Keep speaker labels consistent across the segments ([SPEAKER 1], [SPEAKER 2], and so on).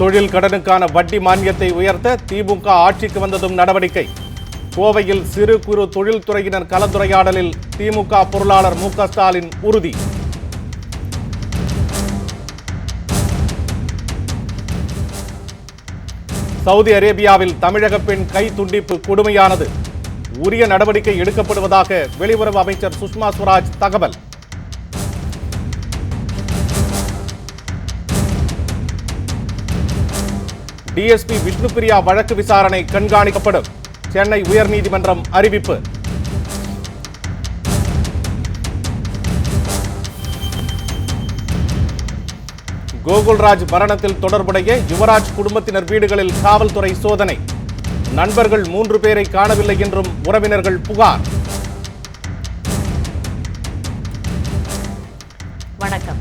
[SPEAKER 1] தொழில் கடனுக்கான வட்டி மானியத்தை உயர்த்த திமுக ஆட்சிக்கு வந்ததும் நடவடிக்கை. கோவையில் சிறு குறு தொழில்துறையினர் கலந்துரையாடலில் திமுக பொருளாளர் மு.க. ஸ்டாலின் உறுதி. சவுதி அரேபியாவில் தமிழக பெண் கை துண்டிப்பு கொடுமையானது. உரிய நடவடிக்கை எடுக்கப்படுவதாக வெளியுறவு அமைச்சர் சுஷ்மா ஸ்வராஜ் தகவல். டிஎஸ்பி விஷ்ணுபிரியா வழக்கு விசாரணை கண்காணிக்கப்படும். சென்னை உயர்நீதிமன்றம் அறிவிப்பு. கோகுல்ராஜ் மரணத்தில் தொடர்புடைய யுவராஜ் குடும்பத்தினர் வீடுகளில் காவல்துறை சோதனை. நண்பர்கள் 3 பேரை காணவில்லை என்றும் உறவினர்கள் புகார். வணக்கம்.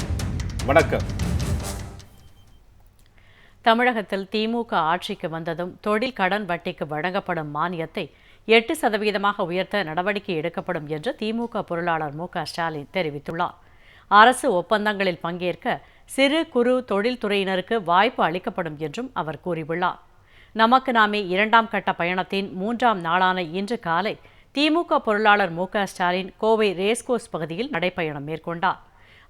[SPEAKER 2] தமிழகத்தில் திமுக ஆட்சிக்கு வந்ததும் தொழில் கடன் வட்டிக்கு வழங்கப்படும் மானியத்தை 8% உயர்த்த நடவடிக்கை எடுக்கப்படும் என்று திமுக பொருளாளர் மு.க. ஸ்டாலின் தெரிவித்துள்ளார். அரசு ஒப்பந்தங்களில் பங்கேற்க சிறு குறு தொழில்துறையினருக்கு வாய்ப்பு அளிக்கப்படும் என்றும் அவர் கூறியுள்ளார். நமக்கு நாமே 2ஆம் கட்ட பயணத்தின் 3ஆம் நாளான இன்று காலை திமுக பொருளாளர் மு.க. ஸ்டாலின் கோவை ரேஸ்கோர்ஸ் பகுதியில் நடைப்பயணம் மேற்கொண்டார்.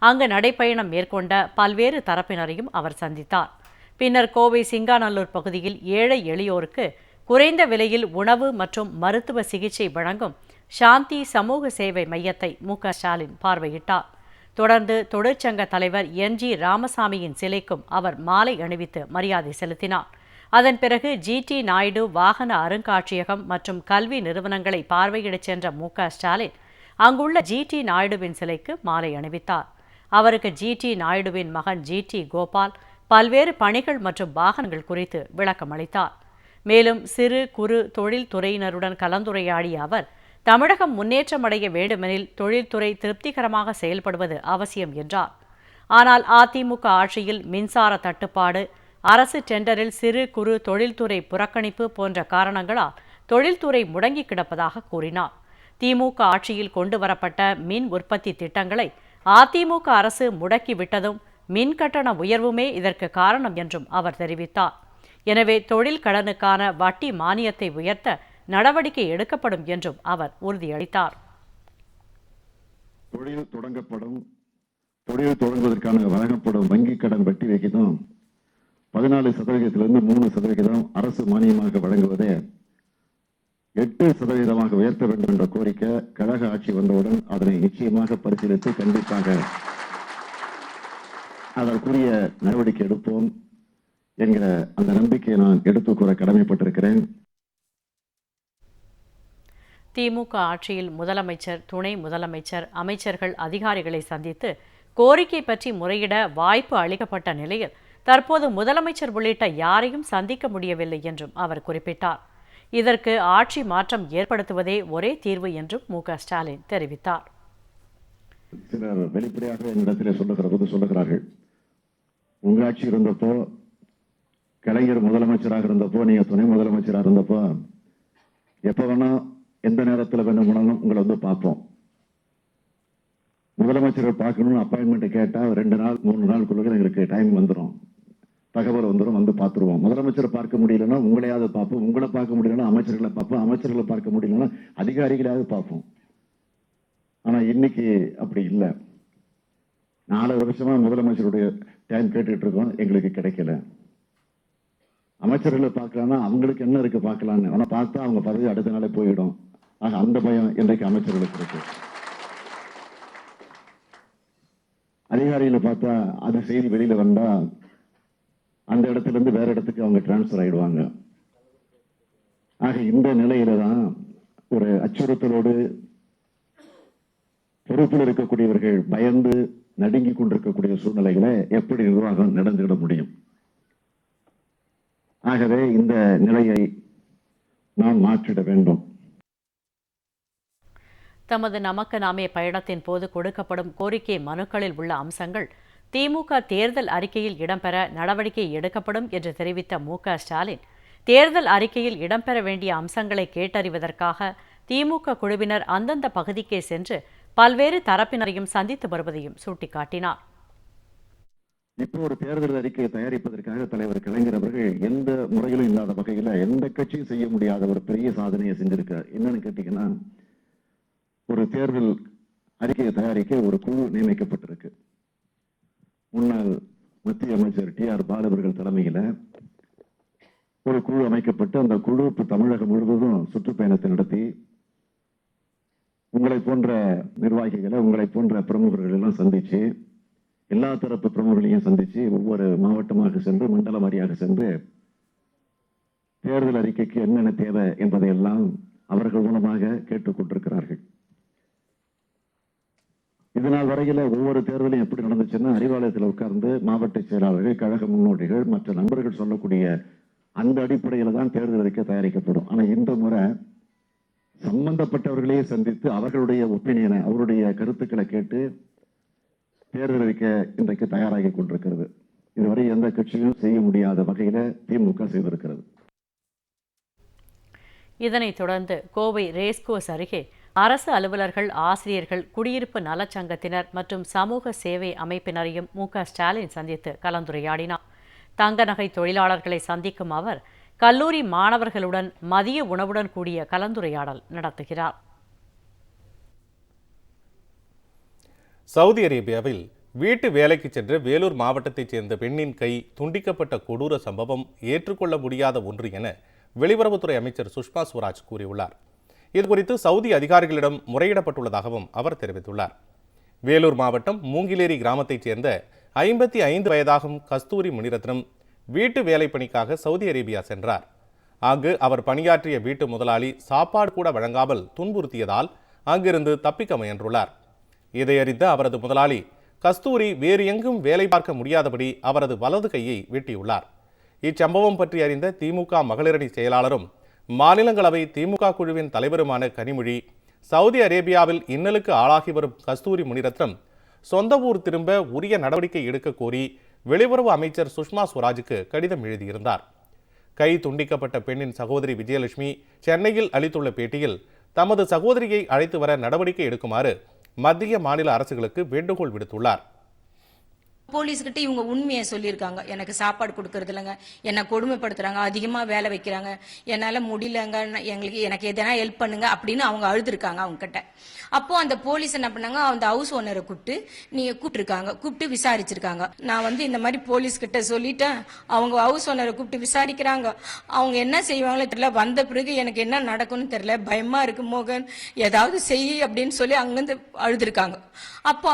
[SPEAKER 2] அங்கு நடைப்பயணம் மேற்கொண்ட பல்வேறு தரப்பினரையும் அவர் சந்தித்தார். பின்னர் கோவை சிங்காநல்லூர் பகுதியில் ஏழை எளியோருக்கு குறைந்த விலையில் உணவு மற்றும் மருத்துவ சிகிச்சை வழங்கும் சாந்தி சமூக சேவை மையத்தை மு.க. ஸ்டாலின் பார்வையிட்டார். தொடர்ந்து தொழிற்சங்க தலைவர் என்.ஜி. ராமசாமியின் சிலைக்கும் அவர் மாலை அணிவித்து மரியாதை செலுத்தினார். அதன் பிறகு ஜி.டி. நாயுடு வாகன அருங்காட்சியகம் மற்றும் கல்வி நிறுவனங்களை பார்வையிடச் சென்ற மு.க. ஸ்டாலின் அங்குள்ள ஜி.டி. நாயுடுவின் சிலைக்கு மாலை அணிவித்தார். அவருக்கு ஜி.டி. நாயுடுவின் மகன் ஜி.டி. கோபால் பல்வேறு பணிகள் மற்றும் வாகனங்கள் குறித்து விளக்கம் அளித்தார். மேலும் சிறு குறு தொழில்துறையினருடன் கலந்துரையாடிய அவர் தமிழகம் முன்னேற்றமடைய வேண்டுமெனில் தொழில்துறை திருப்திகரமாக செயல்படுவது அவசியம் என்றார். ஆனால் அதிமுக ஆட்சியில் மின்சார தட்டுப்பாடு, அரசு டெண்டரில் சிறு குறு தொழில்துறை புறக்கணிப்பு போன்ற காரணங்களால் தொழில்துறை முடங்கி கிடப்பதாக கூறினார். திமுக ஆட்சியில் கொண்டுவரப்பட்ட மின் உற்பத்தி திட்டங்களை அதிமுக அரசு முடக்கிவிட்டதும் மின் கட்டண உயர்வுமே இதற்கு காரணம் என்றும் அவர் தெரிவித்தார். எனவே தொழில் கடனுக்கான வட்டி மானியத்தை உயர்த்த நடவடிக்கை எடுக்கப்படும் என்றும் அவர் உறுதியளித்தார்.
[SPEAKER 3] தொழில் தொடங்குவதற்கான வழங்கப்படும் வங்கி கடன் வட்டி விகிதம் 14% 3% அரசு மானியமாக வழங்குவதை 8% உயர்த்த வேண்டும் என்ற கோரிக்கை கழக ஆட்சி வந்தவுடன் அதனை நிச்சயமாக பரிசீலித்து கண்டிப்பாக அதற்குரிய நடவடிக்கை எடுப்போம் என்கிற அந்த நம்பிக்கையை நான் எடுத்துக் கூற கடமைப்பட்டிருக்கிறேன்.
[SPEAKER 2] திமுக ஆட்சியில் முதலமைச்சர், துணை முதலமைச்சர், அமைச்சர்கள், அதிகாரிகளை சந்தித்து கோரிக்கை பற்றி முறையிட வாய்ப்பு அளிக்கப்பட்ட நிலையில் தற்போது முதலமைச்சர் உள்ளிட்ட யாரையும் சந்திக்க முடியவில்லை என்றும் அவர் குறிப்பிட்டார். இதற்கு ஆட்சி மாற்றம் ஏற்படுத்துவதே ஒரே தீர்வு என்றும் மு.க. ஸ்டாலின் தெரிவித்தார்.
[SPEAKER 3] சிலர் வெளிப்படையாக என்னிடத்திலே சொல்லுகிறார்கள், உங்க ஆட்சி இருந்தப்போ, கலைஞர் முதலமைச்சராக இருந்தப்போ, நீங்க துணை முதலமைச்சராக இருந்தப்போ எப்ப வேணா எந்த நேரத்தில் வேணும்னாலும் உங்களை பார்ப்போம். முதலமைச்சரை பார்க்கணும்னு அப்பாயின்மெண்ட் கேட்டா 2 நாள் 3 நாளுக்குள்ள எங்களுக்கு டைம் வந்துடும், தகவல் வந்துடும், வந்து பார்த்துருவோம். முதலமைச்சரை பார்க்க முடியலன்னா உங்களையாவது பார்ப்போம், உங்களை பார்க்க முடியலன்னா அமைச்சர்களை பார்ப்போம், அமைச்சர்களை பார்க்க முடியலன்னா அதிகாரிகளாவது பார்ப்போம். ஆனா இன்னைக்கு அப்படி இல்லை. 4 வருஷமா முதலமைச்சருடைய டைம் கேட்டுட்டு இருக்கோம், எங்களுக்கு கிடைக்கல. அமைச்சர்களை பார்க்கலாம்னா அவங்களுக்கு என்ன இருக்கு பார்க்கலான்னு, ஆனா பார்த்தா அவங்க பதவி அடுத்த நாளே போயிடும். ஆக அந்த பயம் இன்றைக்கு அமைச்சர்களுக்கு இருக்கு. அதிகாரிகளை பார்த்தா அது செய்தி வெளியில வந்தா அந்த இடத்துல இருந்து வேற இடத்துக்கு அவங்க டிரான்ஸ்பர் ஆயிடுவாங்க. ஆக இந்த நிலையில தான் ஒரு அச்சுறுத்தலோடு பொறுப்பில் இருக்கக்கூடியவர்கள் பயந்து நடுங்கிக் கொண்டிருக்கக்கூடிய சூழ்நிலைகளை எப்படி நிர்வாகம் நடந்துவிட முடியும்? ஆகவே இந்த நிலையை நாம் மாற்றிட வேண்டும்.
[SPEAKER 2] தமது நமக்கு நாமே பயணத்தின் போது கொடுக்கப்படும் கோரிக்கை மனுக்களில் உள்ள அம்சங்கள் திமுக தேர்தல் அறிக்கையில் இடம்பெற நடவடிக்கை எடுக்கப்படும் என்று தெரிவித்த மு.க. ஸ்டாலின், தேர்தல் அறிக்கையில் இடம்பெற வேண்டிய அம்சங்களை கேட்டறிவதற்காக திமுக குழுவினர் அந்தந்த பகுதிக்கே சென்று பல்வேறு தரப்பினரையும் சந்தித்து வருவதையும் சுட்டிக்காட்டினார்.
[SPEAKER 3] இப்போ ஒரு தேர்தல் அறிக்கையை தயாரிப்பதற்காக தலைவர் கலைஞர் அவர்கள் எந்த முறையிலும் இல்லாத வகையில எந்த கட்சியும் செய்ய முடியாத ஒரு பெரிய சாதனையை செஞ்சிருக்கார். என்னன்னு கேட்டீங்கன்னா, ஒரு தேர்தல் அறிக்கையை தயாரிக்க ஒரு குழு நியமிக்கப்பட்டிருக்கு. முன்னாள் மத்திய அமைச்சர் TR பாலு அவர்கள் தலைமையில ஒரு குழு அமைக்கப்பட்டு அந்த குழு இப்ப தமிழகம் முழுவதும் சுற்றுப்பயணத்தை நடத்தி உங்களை போன்ற நிர்வாகிகளை, உங்களை போன்ற பிரமுகர்கள் எல்லாம் சந்திச்சு, எல்லா தரப்பு பிரமுகர்களையும் சந்திச்சு ஒவ்வொரு மாவட்டமாக சென்று மண்டல வாரியாக சென்று தேர்தல் அறிக்கைக்கு என்னென்ன தேவை என்பதையெல்லாம் அவர்கள் மூலமாக கேட்டுக்கொண்டிருக்கிறார்கள். இதனால் வரையில ஒவ்வொரு தேர்தலும் எப்படி நடந்துச்சுன்னா, அறிவாலயத்தில் உட்கார்ந்து மாவட்ட செயலாளர்கள், கழக முன்னோடிகள், மற்ற நண்பர்கள் சொல்லக்கூடிய அந்த அடிப்படையில தான் தேர்தல் அறிக்கை தயாரிக்கப்படும். ஆனா இந்த முறை சம்பந்தப்பட்டவர்களையே சந்தித்து அவர்களுடைய ஒப்பீனியனை, அவருடைய கருத்துக்களை கேட்டு தேர்தல் அறிக்கை இன்றைக்கு தயாராகி கொண்டிருக்கிறது. இதுவரை எந்த கட்சியும் செய்ய முடியாத வகையில திமுக செய்திருக்கிறது.
[SPEAKER 2] இதனைத் தொடர்ந்து கோவை ரேஸ்கோர்ஸ் அருகே அரசு அலுவலர்கள், ஆசிரியர்கள், குடியிருப்பு நலச்சங்கத்தினர் மற்றும் சமூக சேவை அமைப்பினரையும் ஸ்டாலின் சந்தித்து கலந்துரையாடினார். தங்க நகை தொழிலாளர்களை சந்திக்கும் அவர் கல்லூரி மாணவர்களுடன் மதிய உணவுடன் கூடிய கலந்துரையாடல் நடத்துகிறார்.
[SPEAKER 1] சவுதி அரேபியாவில் வீட்டு வேலைக்கு சென்ற வேலூர் மாவட்டத்தைச் சேர்ந்த பெண்ணின் கை துண்டிக்கப்பட்ட கொடூர சம்பவம் ஏற்றுக்கொள்ள முடியாத ஒன்று என வெளியுறவுத்துறை அமைச்சர் சுஷ்மா ஸ்வராஜ் கூறியுள்ளார். இதுகுறித்து சவுதி அதிகாரிகளிடம் முறையிடப்பட்டுள்ளதாகவும் அவர் தெரிவித்துள்ளார். வேலூர் மாவட்டம் மூங்கிலேரி கிராமத்தைச் சேர்ந்த 55 வயதாகும் கஸ்தூரி முனிரத்னம் வீட்டு வேலை பணிக்காக சவுதி அரேபியா சென்றார். அங்கு அவர் பணியாற்றிய வீட்டு முதலாளி சாப்பாடு கூட வழங்காமல் துன்புறுத்தியதால் அங்கிருந்து தப்பிக்க முயன்றுள்ளார். இதையறிந்த அவரது முதலாளி கஸ்தூரி வேறு எங்கும் வேலை பார்க்க முடியாதபடி அவரது வலது கையை வெட்டியுள்ளார். இச்சம்பவம் பற்றி அறிந்த திமுக மகளிரணி செயலாளரும் மாநிலங்களவை திமுக குழுவின் தலைவருமான கனிமொழி, சவுதி அரேபியாவில் இன்னலுக்கு ஆளாகி வரும் கஸ்தூரி முனிரத்னம் சொந்த ஊர் திரும்ப உரிய நடவடிக்கை எடுக்க கோரி வெளியுறவு அமைச்சர் சுஷ்மா ஸ்வராஜுக்கு கடிதம் எழுதியிருந்தார். கை துண்டிக்கப்பட்ட பெண்ணின் சகோதரி விஜயலட்சுமி சென்னையில் அளித்துள்ள பேட்டியில் தமது சகோதரியை அழைத்து வர நடவடிக்கை எடுக்குமாறு மத்திய மாநில அரசுகளுக்கு வேண்டுகோள் விடுத்துள்ளார்.
[SPEAKER 4] போலீஸ்கிட்ட இவங்க உண்மையை சொல்லியிருக்காங்க. எனக்கு சாப்பாடு கொடுக்கறது இல்லைங்க, என்னை கொடுமைப்படுத்துறாங்க, அதிகமாக வேலை வைக்கிறாங்க, என்னால் முடியலங்க, எனக்கு எதனா ஹெல்ப் பண்ணுங்க அப்படின்னு அவங்க அழுதுருக்காங்க அவங்க கிட்ட. அப்போ அந்த போலீஸ் என்ன பண்ணாங்க, அந்த ஹவுஸ் ஓனரை கூப்பிட்டு விசாரிச்சிருக்காங்க. நான் இந்த மாதிரி போலீஸ் கிட்ட சொல்லிட்டேன், அவங்க ஹவுஸ் ஓனரை கூப்பிட்டு விசாரிக்கிறாங்க. அவங்க என்ன செய்வாங்களோ தெரியல, வந்த பிறகு எனக்கு என்ன நடக்கும்னு தெரியல, பயமா இருக்கு மோகன், ஏதாவது செய் அப்படின்னு சொல்லி அங்கிருந்து அழுதுருக்காங்க. அப்போ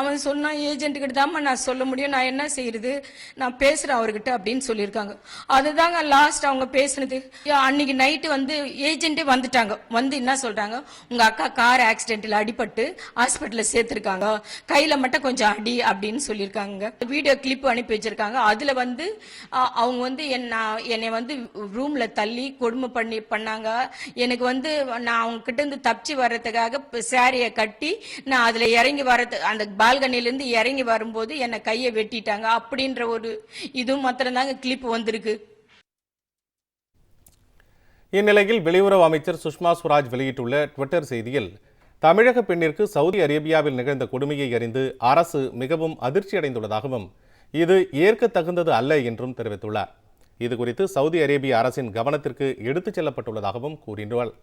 [SPEAKER 4] அவன் சொன்னா, ஏஜென்ட் கிட்ட தான் நான் சொல்ல முடியும், நான் என்ன செய்யறது, நான் பேசுறேன் அவர்கிட்ட அப்படின்னு சொல்லியிருக்காங்க. அதுதாங்க லாஸ்ட் அவங்க பேசுனது. அன்னைக்கு நைட்டு ஏஜென்ட்டே வந்துட்டாங்க. என்ன சொல்றாங்க, உங்க அக்கா கார் ஆக்சிடென்ட்ல அடிபட்டு ஹாஸ்பிட்டல்ல சேர்த்திருக்காங்க, கையில மட்டும் கொஞ்சம் அடி அப்படின்னு சொல்லியிருக்காங்க. வீடியோ கிளிப் அனுப்பி வச்சிருக்காங்க. அதுல அவங்க என்னை ரூம்ல தள்ளி கொடுமை பண்ணாங்க. எனக்கு நான் அவங்க கிட்ட இருந்து தப்பிச்சு வர்றதுக்காக சாரிய கட்டி நான் அதுல இறங்கி வர்றது, அந்த பால்கனில இருந்து இறங்கி வரும்போது என்னை கையை வெட்டிட்டாங்க அப்படின்ற ஒரு இதுவும் மாத்திரம் தாங்க கிளிப் வந்திருக்கு.
[SPEAKER 1] இந்நிலையில் வெளியுறவு அமைச்சர் சுஷ்மா ஸ்வராஜ் வெளியிட்டுள்ள ட்விட்டர் செய்தியில், தமிழக பெண்ணிற்கு சவுதி அரேபியாவில் நிகழ்ந்த கொடுமையை அறிந்து அரசு மிகவும் அதிர்ச்சி அடைந்துள்ளதாகவும் இது ஏற்க தகுந்தது அல்ல என்றும் தெரிவித்துள்ளார். இதுகுறித்து சவுதி அரேபிய அரசின் கவனத்திற்கு எடுத்துச் செல்லப்பட்டுள்ளதாகவும் கூறினார்.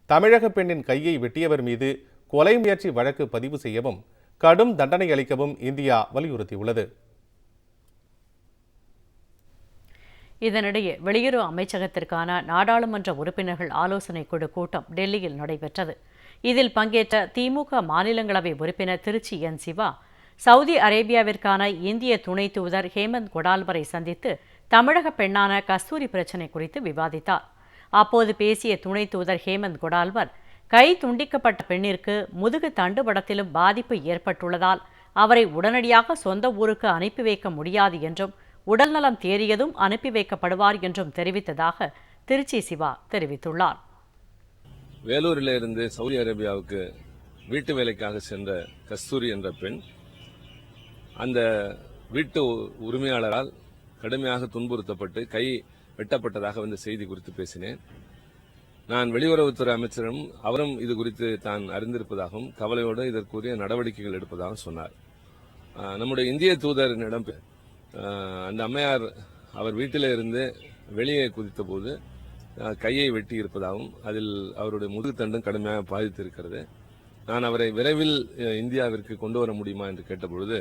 [SPEAKER 1] தமிழக பெண்ணின் கையை வெட்டியவர் மீது கொலை முயற்சி வழக்கு பதிவு செய்யவும் கடும் தண்டனை அளிக்கவும் இந்தியா வலியுறுத்தியுள்ளது.
[SPEAKER 2] இதனிடையே வெளியுறவு அமைச்சகத்திற்கான நாடாளுமன்ற உறுப்பினர்கள் ஆலோசனை குழு கூட்டம் டெல்லியில் நடைபெற்றது. இதில் பங்கேற்ற திமுக மாநிலங்களவை உறுப்பினர் திருச்சி என் சிவா சவுதி அரேபியாவிற்கான இந்திய துணை தூதர் ஹேமந்த் கொடால்வரை சந்தித்து தமிழக பெண்ணான கஸ்தூரி பிரச்சினை குறித்து விவாதித்தார். அப்போது பேசிய துணை தூதர் ஹேமந்த் கொடால்வர், கை துண்டிக்கப்பட்ட பெண்ணிற்கு முதுகு தண்டுவடத்திலும் பாதிப்பு ஏற்பட்டுள்ளதால் அவரை உடனடியாக சொந்த ஊருக்கு அனுப்பி வைக்க முடியாது என்றும் உடல்நலம் தேறியதும் அனுப்பி வைக்கப்படுவார் என்றும் தெரிவித்ததாக திருச்சி சிவா தெரிவித்துள்ளார்.
[SPEAKER 5] வேலூரில் இருந்து சவுதி அரேபியாவுக்கு வீட்டு வேலைக்காக சென்ற கஸ்தூரி என்ற பெண் அந்த வீட்டு உரிமையாளரால் கடுமையாக துன்புறுத்தப்பட்டு கை வெட்டப்பட்டதாக செய்தி குறித்து பேசினேன். நான் வெளியுறவுத்துறை அமைச்சரும் அவரும் இது குறித்து தான் அறிந்திருப்பதாகவும் கவலையோடு இதற்குரிய நடவடிக்கைகள் எடுப்பதாகவும் சொன்னார். நம்முடைய இந்திய தூதரிடம் அந்த அம்மையார் அவர் வீட்டில் இருந்து வெளியே குதித்த போது கையை வெட்டி இருப்பதாகவும் அதில் அவருடைய முதுகுத்தண்டும் கடுமையாக பாதித்திருக்கிறது. நான் அவரை விரைவில் இந்தியாவிற்கு கொண்டு வர முடியுமா என்று கேட்டபொழுது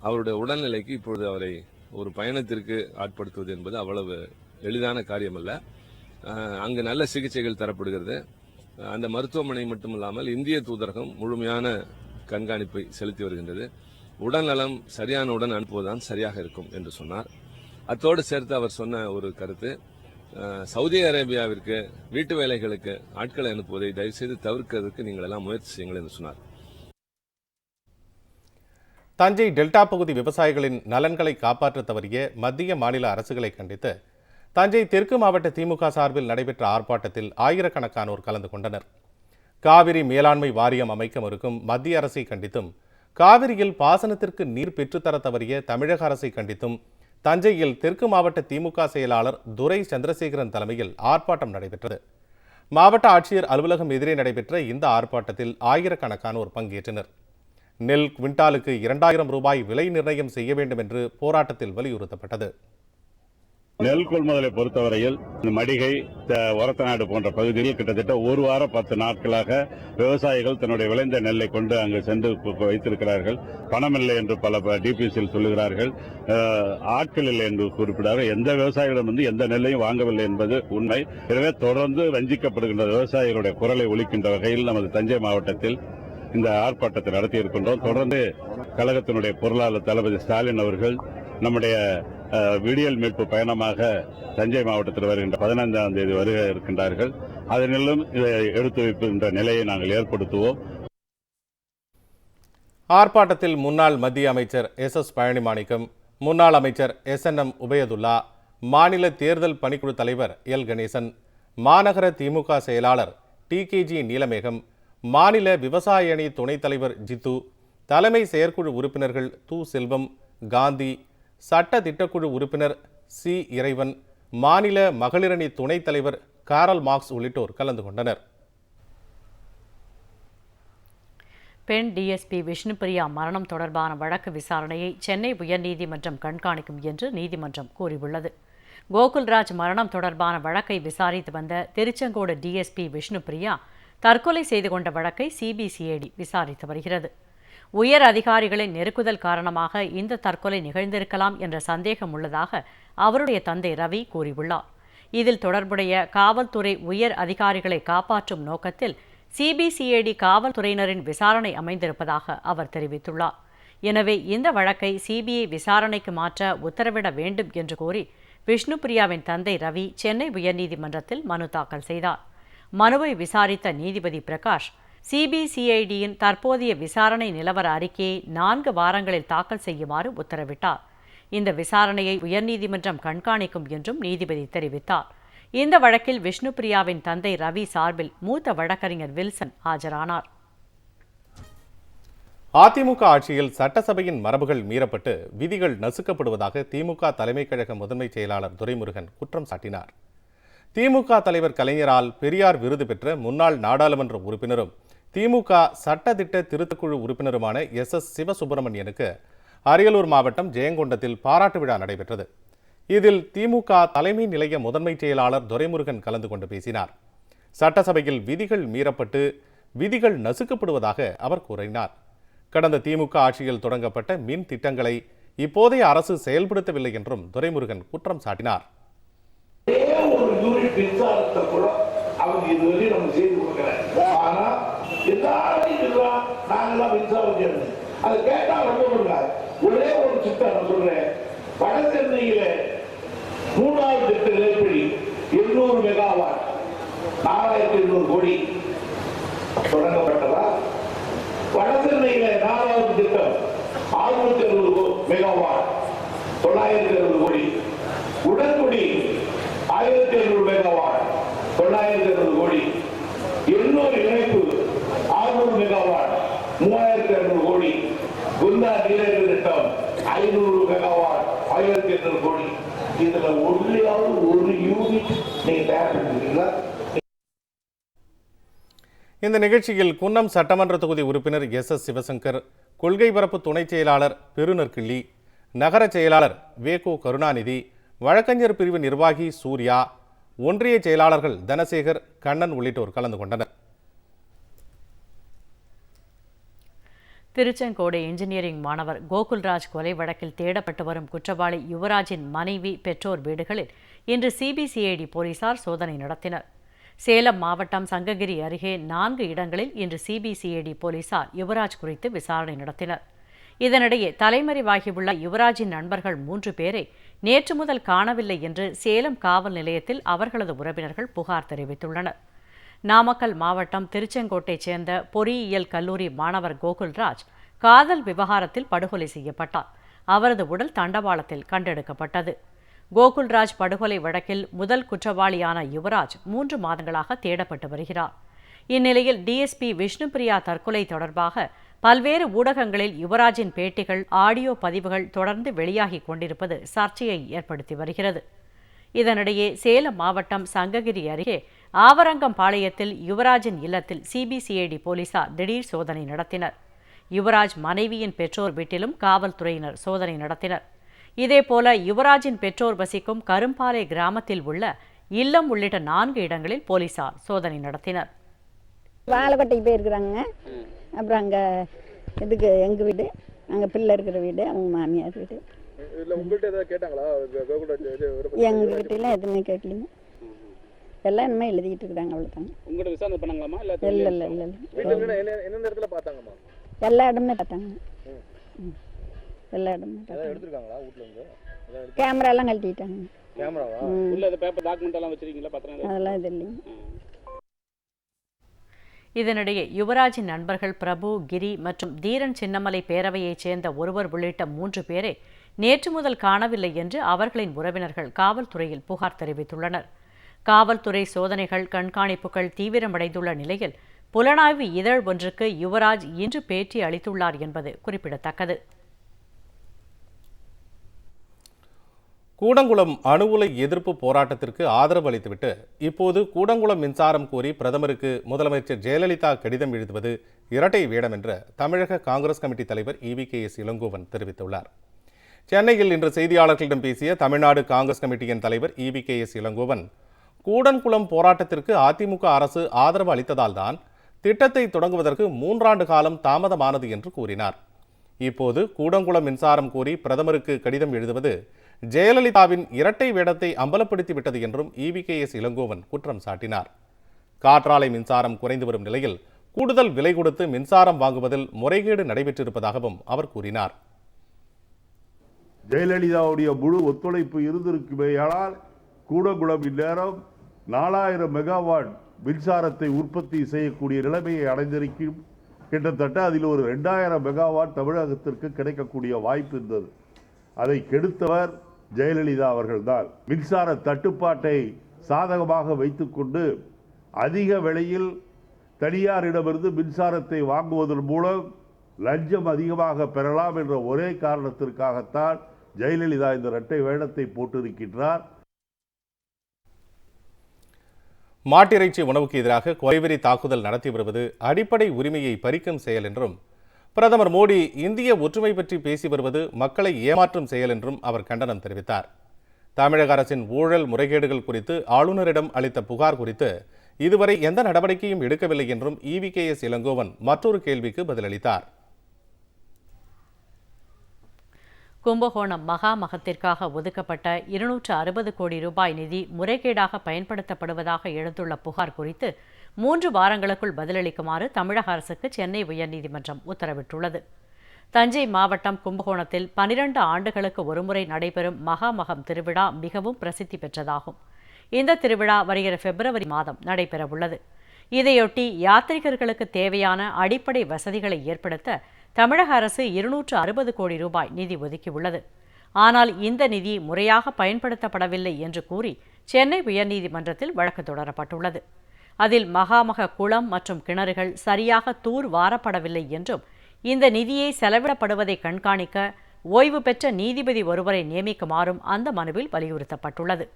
[SPEAKER 5] அவருடைய உடல்நிலைக்கு இப்பொழுது அவரை ஒரு பயணத்திற்கு ஆட்படுத்துவது என்பது அவ்வளவு எளிதான காரியமல்ல. அங்கு நல்ல சிகிச்சைகள் தரப்படுகிறது. அந்த மருத்துவமனை மட்டுமில்லாமல் இந்திய தூதரகம் முழுமையான கண்காணிப்பை செலுத்தி வருகின்றது. உடல்நலம் சரியானவுடன் அனுப்புவதுதான் சரியாக இருக்கும் என்று சொன்னார். அத்தோடு சேர்த்து அவர் சொன்ன ஒரு கருத்து, சவுதி அரேபியாவிற்கு வீட்டு வேலைகளுக்கு ஆட்களை அனுப்புவதை தயவுசெய்து தவிர்க்கிறதுக்கு நீங்கள் எல்லாம் முயற்சி செய்யுங்கள் என்று சொன்னார்.
[SPEAKER 1] தஞ்சை டெல்டா பகுதி விவசாயிகளின் நலன்களை காப்பாற்ற தவறிய மத்திய மாநில அரசுகளை கண்டித்து தஞ்சை தெற்கு மாவட்ட திமுக சார்பில் நடைபெற்ற ஆர்ப்பாட்டத்தில் ஆயிரக்கணக்கானோர் கலந்து கொண்டனர். காவிரி மேலாண்மை வாரியம் அமைக்க மறுக்கும் மத்திய அரசை கண்டித்தும், காவிரியில் பாசனத்திற்கு நீர் பெற்றுத்தர தவறிய தமிழக அரசை கண்டித்தும் தஞ்சையில் தெற்கு மாவட்ட திமுக செயலாளர் துரை சந்திரசேகரன் தலைமையில் ஆர்ப்பாட்டம் நடைபெற்றது. மாவட்ட ஆட்சியர் அலுவலகம் எதிரே நடைபெற்ற இந்த ஆர்ப்பாட்டத்தில் ஆயிரக்கணக்கானோர் பங்கேற்றனர். நெல் குவிண்டாலுக்கு 2000 ரூபாய் விலை நிர்ணயம் செய்ய வேண்டும் என்று போராட்டத்தில் வலியுறுத்தப்பட்டது.
[SPEAKER 6] நெல் கொள்முதலை பொறுத்தவரையில் மடிகை, ஒரத்தநாடு போன்ற பகுதிகளில் கிட்டத்தட்ட ஒரு வாரம் 10 நாட்களாக விவசாயிகள் தன்னுடைய விளைந்த நெல்லை கொண்டு அங்கு சென்று வைத்திருக்கிறார்கள். பணம் இல்லை என்று பல டிபிசியில் சொல்லுகிறார்கள். ஆட்கள் இல்லை என்று குறிப்பிடார்கள். எந்த விவசாயிகளிடம் எந்த நெல்லையும் வாங்கவில்லை என்பது உண்மை. எனவே தொடர்ந்து வஞ்சிக்கப்படுகின்ற விவசாயிகளுடைய குரலை ஒலிக்கின்ற வகையில் நமது தஞ்சை மாவட்டத்தில் இந்த ஆர்ப்பாட்டத்தை நடத்தி இருக்கின்றோம். தொடர்ந்து கழகத்தினுடைய பொருளாளர் தளபதி ஸ்டாலின் அவர்கள் நம்முடைய விடியல் மீட்பு பயணமாக தஞ்சை மாவட்டத்தில் வருகின்ற 15ஆம் தேதி வருக இருக்கின்றார்கள். அதனிலும் இதை எடுத்து வைக்கின்ற நிலையை நாங்கள் ஏற்படுத்துவோம்.
[SPEAKER 1] ஆர்ப்பாட்டத்தில் முன்னாள் மத்திய அமைச்சர் SS பழனிமாணிக்கம், முன்னாள் அமைச்சர் SNM உபயதுல்லா, மாநில தேர்தல் பணிக்குழு தலைவர் L கணேசன், மாநகர திமுக செயலாளர் TKG நீலமேகம், மாநில விவசாய அணி துணைத் தலைவர் ஜித்து, தலைமை செயற்குழு உறுப்பினர்கள் து. செல்வம், காந்தி, சட்ட திட்டக்குழு உறுப்பினர் சி. இறைவன், மாநில மகளிரணி துணைத் தலைவர் காரல் மார்க்ஸ் உள்ளிட்டோர் கலந்து கொண்டனர்.
[SPEAKER 2] பெண் டிஎஸ்பி விஷ்ணுபிரியா மரணம் தொடர்பான வழக்கு விசாரணையை சென்னை உயர்நீதிமன்றம் கண்காணிக்கும் என்று நீதிமன்றம் கூறியுள்ளது. கோகுல்ராஜ் மரணம் தொடர்பான வழக்கை விசாரித்து வந்த திருச்செங்கோடு டிஎஸ்பி விஷ்ணுபிரியா தற்கொலை செய்து கொண்ட வழக்கை சிபிசிஐடி விசாரித்து வருகிறது. உயர் அதிகாரிகளின் நெருக்குதல் காரணமாக இந்த தற்கொலை நிகழ்ந்திருக்கலாம் என்ற சந்தேகம் உள்ளதாக அவருடைய தந்தை ரவி கூறியுள்ளார். இதில் தொடர்புடைய காவல்துறை உயர் அதிகாரிகளை காப்பாற்றும் நோக்கத்தில் சிபிசிஐடி காவல்துறையினரின் விசாரணை அமைந்திருப்பதாக அவர் தெரிவித்துள்ளார். எனவே இந்த வழக்கை சிபிஐ விசாரணைக்கு மாற்ற உத்தரவிட வேண்டும் என்று கோரி விஷ்ணுபிரியாவின் தந்தை ரவி சென்னை உயர்நீதிமன்றத்தில் மனு தாக்கல் செய்தார். மனுவை விசாரித்த நீதிபதி பிரகாஷ் சிபிசிஐடியின் தற்போதைய விசாரணை நிலவர அறிக்கையை 4 வாரங்களில் தாக்கல் செய்யுமாறு உத்தரவிட்டார். இந்த விசாரணையை உயர்நீதிமன்றம் கண்காணிக்கும் என்றும் நீதிபதி தெரிவித்தார். இந்த வழக்கில் விஷ்ணுபிரியாவின் தந்தை ரவி சார்பில் மூத்த வழக்கறிஞர் வில்சன் ஆஜரானார்.
[SPEAKER 1] அதிமுக ஆட்சியில் சட்டசபையின் மரபுகள் மீறப்பட்டு விதிகள் நசுக்கப்படுவதாக திமுக தலைமை கழக முதன்மை செயலாளர் துரைமுருகன் குற்றம் சாட்டினார். திமுக தலைவர் கலைஞரால் பெரியார் விருது பெற்ற முன்னாள் நாடாளுமன்ற உறுப்பினரும் திமுக சட்டத்திட்ட திருத்தக்குழு உறுப்பினருமான SS சிவசுப்பிரமணியனுக்கு அரியலூர் மாவட்டம் ஜெயங்கொண்டத்தில் பாராட்டு விழா நடைபெற்றது. இதில் திமுக தலைமை நிலைய முதன்மை செயலாளர் துரைமுருகன் கலந்து கொண்டு பேசினார். சட்டசபையில் விதிகள் மீறப்பட்டு விதிகள் நசுக்கப்படுவதாக அவர் கூறினார். கடந்த திமுக ஆட்சியில் தொடங்கப்பட்ட மின் திட்டங்களை இப்போதைய அரசு செயல்படுத்தவில்லை என்றும் துரைமுருகன் குற்றம் சாட்டினார்.
[SPEAKER 7] மின்சாரத்தை கூட அவங்க இதுவரை நம்ம செய்து கொடுக்கல. ஆனா எல்லாரும் நாங்கெல்லாம் மின்சாரம் சேர்ந்து அதை கேட்டா ரொம்ப கொடுக்காது. ஒரே ஒரு திட்டம் நான் சொல்றேன். வட சென்னையில 3வது திட்ட நிலைப்படி 800 மெகாவாட் 4800 கோடி தொடங்கப்பட்டதா? வட சென்னையில 4வது திட்டம் 660 மெகாவாட் 960 கோடி. உடன்குடி 1500 மெகாவாட் 960 கோடி. 800 இணைப்பு 600 மெகாவாட் 3200 கோடி. குந்தா நீரேற்று திட்டம் 500 மெகாவாட் 1800 கோடி. இதுல ஒன்றியாவது ஒரு யூனிட் நீங்க தயார் பண்ணிருக்கீங்களா?
[SPEAKER 1] இந்த நிகழ்ச்சியில் குன்னம் சட்டமன்ற தொகுதி உறுப்பினர் SS சிவசங்கர், கொள்கை பரப்பு துணைச் செயலாளர் பெருநற்கிள்ளி, நகர செயலாளர் வேகோ கருணாநிதி, வழக்கறிஞர் பிரிவு நிர்வாகி சூர்யா, ஒன்றிய செயலாளர்கள் தனசேகர், கண்ணன் உள்ளிட்டோர் கலந்து கொண்டனர்.
[SPEAKER 2] திருச்செங்கோடு இன்ஜினியரிங் மாணவர் கோகுல்ராஜ் கொலை வழக்கில் தேடப்பட்டு வரும் குற்றவாளி யுவராஜின் மனைவி, பெற்றோர் வீடுகளில் இன்று சிபிசிஐடி போலீசார் சோதனை நடத்தினர். சேலம் மாவட்டம் சங்ககிரி அருகே 4 இடங்களில் இன்று சிபிசிஐடி போலீசார் யுவராஜ் குறித்து விசாரணை நடத்தினர். இதனிடையே தலைமறைவாகியுள்ள யுவராஜின் நண்பர்கள் 3 பேரை நேற்று முதல் காணவில்லை என்று சேலம் காவல் நிலையத்தில் அவர்களது உறவினர்கள் புகார் தெரிவித்துள்ளனர். நாமக்கல் மாவட்டம் திருச்செங்கோட்டைச் சேர்ந்த பொறியியல் கல்லூரி மாணவர் கோகுல்ராஜ் காதல் விவகாரத்தில் படுகொலை செய்யப்பட்டார். அவரது உடல் தண்டவாளத்தில் கண்டெடுக்கப்பட்டது. கோகுல்ராஜ் படுகொலை வழக்கில் முதல் குற்றவாளியான யுவராஜ் 3 மாதங்களாக தேடப்பட்டு வருகிறார். இந்நிலையில் டிஎஸ்பி விஷ்ணுபிரியா தற்கொலை தொடர்பாக பல்வேறு ஊடகங்களில் யுவராஜின் பேட்டிகள், ஆடியோ பதிவுகள் தொடர்ந்து வெளியாகிக் கொண்டிருப்பது சர்ச்சையை ஏற்படுத்தி வருகிறது. இதனிடையே சேலம் மாவட்டம் சங்ககிரி அருகே ஆவரங்கம்பாளையத்தில் யுவராஜின் இல்லத்தில் சிபிசிஐடி போலீசார் திடீர் சோதனை நடத்தினர். யுவராஜ் மனைவியின் பெற்றோர் வீட்டிலும் காவல்துறையினர் சோதனை நடத்தினர். இதேபோல யுவராஜின் பெற்றோர் வசிக்கும் கரும்பாலை கிராமத்தில் உள்ள இல்லம் உள்ளிட்ட 4 இடங்களில் போலீசார் சோதனை நடத்தினர்.
[SPEAKER 8] வாழைக்கட்டைக்கு போயிருக்கிறாங்க. அப்புறம் அங்கே இதுக்கு எங்கள் வீடு, அங்கே பிள்ளை இருக்கிற வீடு, அவங்க மாமியார் வீடு. எங்கள் வீட்டிலாம் எதுவுமே கேட்கலீங்க. எல்லாம் என்னமே எழுதிக்கிட்டு இருக்கிறாங்க, அவ்வளோதாங்க. இல்லை எல்லா இடமே பார்த்தாங்க. எல்லா இடமே கேமராலாம் கழட்டிட்டாங்க. அதெல்லாம் இது இல்லைங்க.
[SPEAKER 2] இதனிடையே யுவராஜின் நண்பர்கள் பிரபு, கிரி மற்றும் தீரன் சின்னமலை பேரவையைச் சேர்ந்த ஒருவர் உள்ளிட்ட 3 பேரை நேற்று முதல் காணவில்லை என்று அவர்களின் உறவினர்கள் காவல்துறையில் புகார் தெரிவித்துள்ளனர். காவல்துறை சோதனைகள், கண்காணிப்புகள் தீவிரமடைந்துள்ள நிலையில் புலனாய்வு இதழ் ஒன்றுக்கு யுவராஜ் இன்று பேட்டி அளித்துள்ளார் என்பது குறிப்பிடத்தக்கது.
[SPEAKER 1] கூடங்குளம் அணு உலை எதிர்ப்பு போராட்டத்திற்கு ஆதரவு அளித்துவிட்டு இப்போது கூடங்குளம் மின்சாரம் கோரி பிரதமருக்கு முதலமைச்சர் ஜெயலலிதா கடிதம் எழுதுவது இரட்டை வேடம் என்று தமிழக காங்கிரஸ் கமிட்டி தலைவர் EVKS இளங்கோவன் தெரிவித்துள்ளார். சென்னையில் இன்று செய்தியாளர்களிடம் பேசிய தமிழ்நாடு காங்கிரஸ் கமிட்டியின் தலைவர் EVKS இளங்கோவன், கூடன்குளம் போராட்டத்திற்கு அதிமுக அரசு ஆதரவு அளித்ததால்தான் திட்டத்தை தொடங்குவதற்கு 3 ஆண்டு காலம் தாமதமானது என்று கூறினார். இப்போது கூடங்குளம் மின்சாரம் கோரி பிரதமருக்கு கடிதம் எழுதுவது ஜெயலலிதாவின் இரட்டை வேடத்தை அம்பலப்படுத்திவிட்டது என்றும் EVKS இளங்கோவன் குற்றம் சாட்டினார். காற்றாலை மின்சாரம் குறைந்து வரும் நிலையில் கூடுதல் விலை கொடுத்து மின்சாரம் வாங்குவதில் முறைகேடு நடைபெற்றிருப்பதாகவும் அவர் கூறினார்.
[SPEAKER 9] ஜெயலலிதாவுடைய முழு ஒத்துழைப்பு இருந்திருக்குமேயானால் கூடங்குளம் இந்நேரம் 4000 மெகாவாட் மின்சாரத்தை உற்பத்தி செய்யக்கூடிய நிலைமையை அடைந்திருக்கும். கிட்டத்தட்ட அதில் ஒரு 2000 மெகாவாட் தமிழகத்திற்கு கிடைக்கக்கூடிய வாய்ப்பு இருந்தது. அதை கெடுத்தவர் ஜெயலலிதா அவர்கள்தான். மின்சார தட்டுப்பாட்டை சாதகமாக வைத்துக்கொண்டு அதிக விலையில் தனியாரிடமிருந்து மின்சாரத்தை வாங்குவதன் மூலம் லஞ்சம் அதிகமாக பெறலாம் என்ற ஒரே காரணத்திற்காகத்தான் ஜெயலலிதா இந்த இரட்டை வேடத்தை போட்டிருக்கின்றார்.
[SPEAKER 1] மாட்டிறைச்சி உணவுக்கு எதிராக கொலைவெறி தாக்குதல் நடத்தி வருவது அடிப்படை உரிமையை பறிக்கும் செயல் என்றும், பிரதமர் மோடி இந்திய ஒற்றுமை பற்றி பேசி வருவது மக்களை ஏமாற்றும் செயல் என்றும் அவர் கண்டனம் தெரிவித்தார். தமிழக அரசின் ஊழல் முறைகேடுகள் குறித்து ஆளுநரிடம் அளித்த புகார் குறித்து இதுவரை எந்த நடவடிக்கையும் எடுக்கவில்லை என்றும் EVKS இளங்கோவன் மற்றொரு கேள்விக்கு பதிலளித்தார்.
[SPEAKER 2] கும்பகோணம் மகாமகத்திற்காக ஒதுக்கப்பட்ட 260 கோடி ரூபாய் நிதி முறைகேடாக பயன்படுத்தப்படுவதாக எழுந்துள்ள புகார் குறித்து 3 வாரங்களுக்குள் பதிலளிக்குமாறு தமிழக அரசுக்கு சென்னை உயர்நீதிமன்றம் உத்தரவிட்டுள்ளது. தஞ்சை மாவட்டம் கும்பகோணத்தில் 12 ஆண்டுகளுக்கு ஒருமுறை நடைபெறும் மகாமகம் திருவிழா மிகவும் பிரசித்தி பெற்றதாகும். இந்த திருவிழா வருகிற பிப்ரவரி மாதம் நடைபெறவுள்ளது. இதையொட்டி யாத்ரீகர்களுக்கு தேவையான அடிப்படை வசதிகளை ஏற்படுத்த தமிழக அரசு 260 கோடி ரூபாய் நிதி ஒதுக்கியுள்ளது. ஆனால் இந்த நிதி முறையாக பயன்படுத்தப்படவில்லை என்று கூறி சென்னை உயர்நீதிமன்றத்தில் வழக்கு தொடரப்பட்டுள்ளது. அதில் மகாமக குளம் மற்றும் கிணறுகள் சரியாக தூர் வாரப்படவில்லை என்றும், இந்த நிதியை செலவிடப்படுவதை கண்காணிக்க ஓய்வு பெற்ற நீதிபதி ஒருவரை நியமிக்குமாறும் அந்த மனுவில் வலியுறுத்தப்பட்டுள்ளது.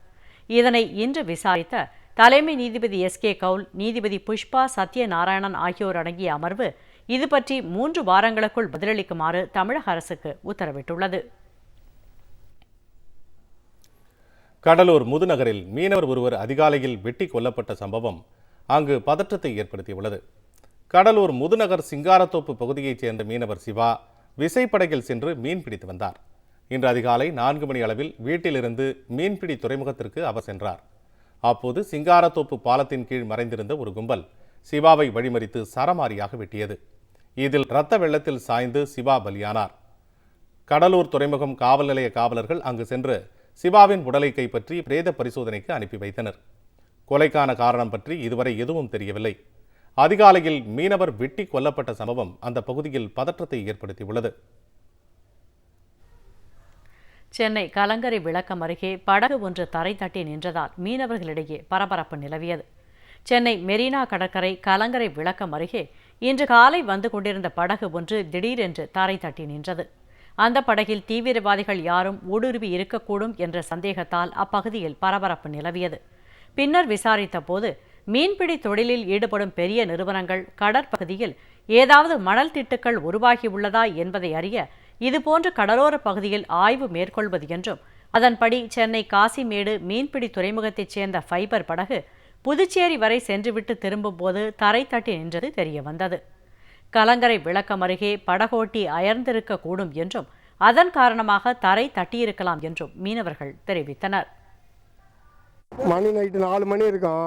[SPEAKER 2] இதனை இன்று விசாரித்த தலைமை நீதிபதி SK கவுல், நீதிபதி புஷ்பா சத்யநாராயணன் ஆகியோர் அடங்கிய அமர்வு இது பற்றி 3 வாரங்களுக்குள் பதிலளிக்குமாறு தமிழக அரசுக்கு உத்தரவிட்டுள்ளது.
[SPEAKER 1] கடலூர் முதுநகரில் மீனவர் ஒருவர் அதிகாலையில் வெட்டி கொல்லப்பட்ட சம்பவம் அங்கு பதற்றத்தை ஏற்படுத்தியுள்ளது. கடலூர் முதுநகர் சிங்காரத்தோப்பு பகுதியைச் சேர்ந்த மீனவர் சிவா விசைப்படகில் சென்று மீன் பிடித்து வந்தார். இன்று அதிகாலை 4 மணி அளவில் வீட்டிலிருந்து மீன்பிடி துறைமுகத்திற்கு அவர் சென்றார். அப்போது சிங்காரத்தோப்பு பாலத்தின் கீழ் மறைந்திருந்த ஒரு கும்பல் சிவாவை வழிமறித்து சரமாரியாக வெட்டியது. இதில் இரத்த வெள்ளத்தில் சாய்ந்து சிவா பலியானார். கடலூர் துறைமுகம் காவல் நிலைய காவலர்கள் அங்கு சென்று சிவாவின் உடலை கைப்பற்றி பிரேத பரிசோதனைக்கு அனுப்பி வைத்தனர். கொலைக்கான காரணம் பற்றி இதுவரை எதுவும் தெரியவில்லை. அதிகாலையில் மீனவர் வெட்டி கொல்லப்பட்ட சம்பவம் அந்த பகுதியில் பதற்றத்தை ஏற்படுத்தியுள்ளது.
[SPEAKER 2] சென்னை கலங்கரை விளக்கம் அருகே படகு ஒன்று தரை தட்டி நின்றதால் மீனவர்களிடையே பரபரப்பு நிலவியது. சென்னை மெரினா கடற்கரை கலங்கரை விளக்கம் அருகே இன்று காலை வந்து கொண்டிருந்த படகு ஒன்று திடீரென்று தரை தட்டி நின்றது. அந்த படகில் தீவிரவாதிகள் யாரும் ஊடுருவி இருக்கக்கூடும் என்ற சந்தேகத்தால் அப்பகுதியில் பரபரப்பு நிலவியது. பின்னர் விசாரித்த போது மீன்பிடி தொழிலில் ஈடுபடும் பெரிய நிறுவனங்கள் கடற்பகுதியில் ஏதாவது மணல் திட்டுக்கள் உருவாகியுள்ளதா என்பதை அறிய இதுபோன்ற கடலோர பகுதியில் ஆய்வு மேற்கொள்வது என்றும், அதன்படி சென்னை காசிமேடு மீன்பிடி துறைமுகத்தைச் சேர்ந்த ஃபைபர் படகு புதுச்சேரி வரை சென்றுவிட்டு திரும்பும் போது தரை தட்டி நின்றது தெரியவந்தது. கலங்கரை விளக்கம் அருகே படகோட்டி அயர்ந்திருக்கக்கூடும் என்றும், அதன் காரணமாக தரை தட்டியிருக்கலாம் என்றும் மீனவர்கள் தெரிவித்தனர்.
[SPEAKER 10] மணி நைட்டு 4 மணி இருக்கும்.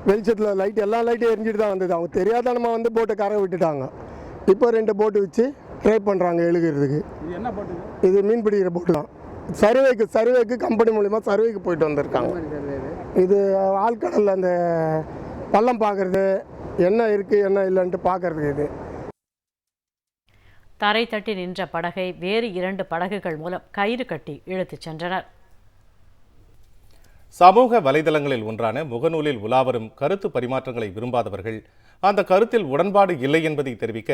[SPEAKER 10] வெளிச்சத்தில் லைட் எல்லா லைட்டும் எரிஞ்சிட்டு தான் வந்தது. அவங்க தெரியாதனமா வந்து போட்டை கரை விட்டுட்டாங்க. இப்போ 2 போட்டு வச்சு ட்ரை பண்ணுறாங்க எழுகிறதுக்கு. இது மீன் பிடிக்கிற போட்டு தான். சர்வேக்கு கம்பெனி மூலிமா சர்வேக்கு போயிட்டு வந்திருக்காங்க. இது ஆழ்கடலில் அந்த பள்ளம் பார்க்கறது, என்ன இருக்குது என்ன இல்லைன்ட்டு பார்க்கறதுக்கு. இது
[SPEAKER 2] தரை தட்டி நின்ற படகை வேறு 2 படகுகள் மூலம் கயிறு கட்டி இழுத்துச் சென்றனர்.
[SPEAKER 1] சமூக வலைதளங்களில் ஒன்றான முகநூலில் உலாவரும் கருத்து பரிமாற்றங்களை விரும்பாதவர்கள் அந்த கருத்தில் உடன்பாடு இல்லை என்பதை தெரிவிக்க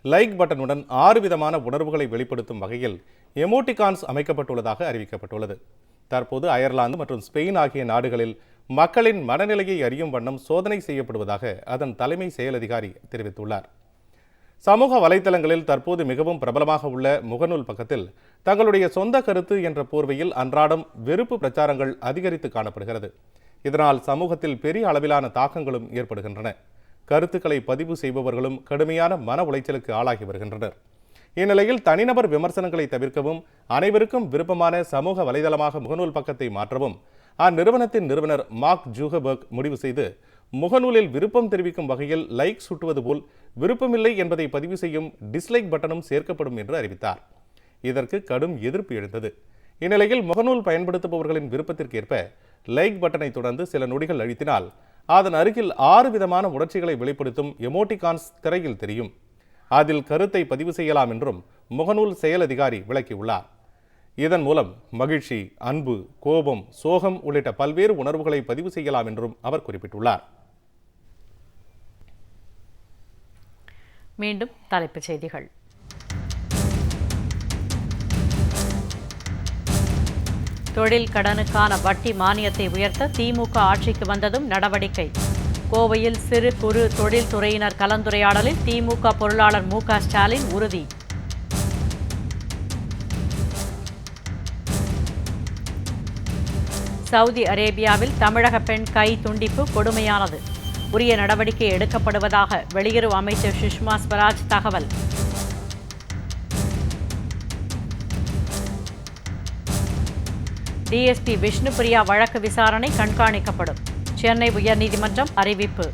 [SPEAKER 1] லைக் பட்டனுடன் 6 விதமான உணர்வுகளை வெளிப்படுத்தும் வகையில் எமோட்டிகான்ஸ் அமைக்கப்பட்டுள்ளதாக அறிவிக்கப்பட்டுள்ளது. தற்போது அயர்லாந்து மற்றும் ஸ்பெயின் ஆகிய நாடுகளில் மக்களின் மனநிலையை அறியும் வண்ணம் சோதனை செய்யப்படுவதாக அதன் தலைமை செயல் அதிகாரி தெரிவித்துள்ளார். சமூக வலைதளங்களில் தற்போது மிகவும் பிரபலமாக உள்ள முகநூல் பக்கத்தில் தங்களுடைய சொந்த கருத்து என்ற போர்வையில் அன்றாடம் வெறுப்பு பிரச்சாரங்கள் அதிகரித்து காணப்படுகிறது. இதனால் சமூகத்தில் பெரிய அளவிலான தாக்கங்களும் ஏற்படுகின்றன. கருத்துக்களை பதிவு செய்பவர்களும் கடுமையான மன உளைச்சலுக்கு ஆளாகி வருகின்றனர். இந்நிலையில் தனிநபர் விமர்சனங்களை தவிர்க்கவும் அனைவருக்கும் விருப்பமான சமூக வலைதளமாக முகநூல் பக்கத்தை மாற்றவும் அந்நிறுவனத்தின் நிறுவனர் மார்க் ஜூகர்பர்க் முடிவு செய்து முகநூலில் விருப்பம் தெரிவிக்கும் வகையில் லைக் சுட்டுவது போல் விருப்பமில்லை என்பதை பதிவு செய்யும் டிஸ்லைக் பட்டனும் சேர்க்கப்படும் என்று அறிவித்தார். இதற்கு கடும் எதிர்ப்பு எழுந்தது. இந்நிலையில் முகநூல் பயன்படுத்துபவர்களின் விருப்பத்திற்கேற்ப லைக் பட்டனை தொடர்ந்து சில நொடிகள் அழுத்தினால் அதன் அருகில் 6 விதமான உணர்ச்சிகளை வெளிப்படுத்தும் எமோட்டிகான்ஸ் திரையில் தெரியும். அதில் கருத்தை பதிவு செய்யலாம் என்றும் முகநூல் செயல் அதிகாரி விளக்கியுள்ளார். இதன் மூலம் மகிழ்ச்சி, அன்பு, கோபம், சோகம் உள்ளிட்ட பல்வேறு உணர்வுகளை பதிவு செய்யலாம் என்றும் அவர் குறிப்பிட்டுள்ளார்.
[SPEAKER 2] மீண்டும் தலைப்புச் செய்திகள். தொழில் கடனுக்கான வட்டி மானியத்தை உயர்த்த திமுக ஆட்சிக்கு வந்ததும் நடவடிக்கை. கோவையில் சிறு குறு தொழில்துறையினர் கலந்துரையாடலில் திமுக பொருளாளர் மு.க. ஸ்டாலின் உறுதி. சவுதி அரேபியாவில் தமிழக பெண் கை துண்டிப்பு கொடுமையானது. உரிய நடவடிக்கை எடுக்கப்படுவதாக வெளியுறவு அமைச்சர் சுஷ்மா ஸ்வராஜ் தகவல். டிஎஸ்பி விஷ்ணுபிரியா வழக்கு விசாரணை கண்காணிக்கப்படும். சென்னை உயர்நீதிமன்றம் அறிவிப்பு.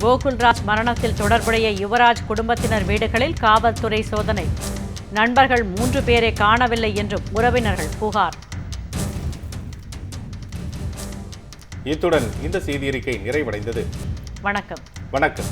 [SPEAKER 2] கோகுல்ராஜ் மரணத்தில் தொடர்புடைய யுவராஜ் குடும்பத்தினர் வீடுகளில் காவல்துறை சோதனை. நண்பர்கள் 3 பேரை காணவில்லை என்றும் உறவினர்கள் புகார்.
[SPEAKER 1] இத்துடன் இந்த செய்தியறிக்கை நிறைவடைந்தது.
[SPEAKER 2] வணக்கம்.
[SPEAKER 1] வணக்கம்.